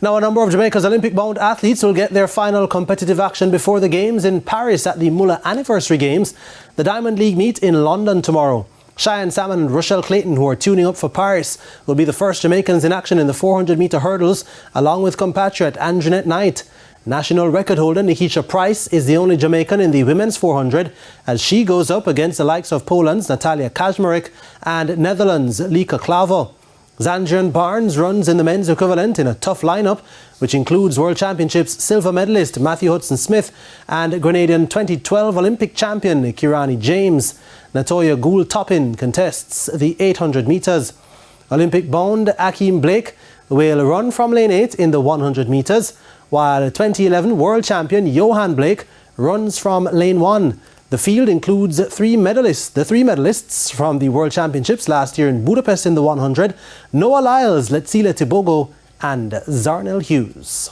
Now, a number of Jamaica's Olympic-bound athletes will get their final competitive action before the Games in Paris at the Mulla Anniversary Games. The Diamond League meet in London tomorrow. Cheyenne Salmon and Rochelle Clayton, who are tuning up for Paris, will be the first Jamaicans in action in the 400-metre hurdles, along with compatriot Anjanette Knight. National record holder Nikisha Price is the only Jamaican in the women's 400 as she goes up against the likes of Poland's Natalia Kaczmarek and Netherlands' Lika Klavo. Zandrian Barnes runs in the men's equivalent in a tough lineup, which includes World Championships silver medalist Matthew Hudson-Smith and Grenadian 2012 Olympic champion Kirani James. Natoya Gould-Toppin contests the 800 metres. Olympic-bound Akeem Blake will run from lane 8 in the 100 metres, while 2011 world champion Johan Blake runs from lane 1. The field includes the three medalists from the World Championships last year in Budapest in the 100, Noah Lyles, Letsila Tibogo and Zarnell Hughes.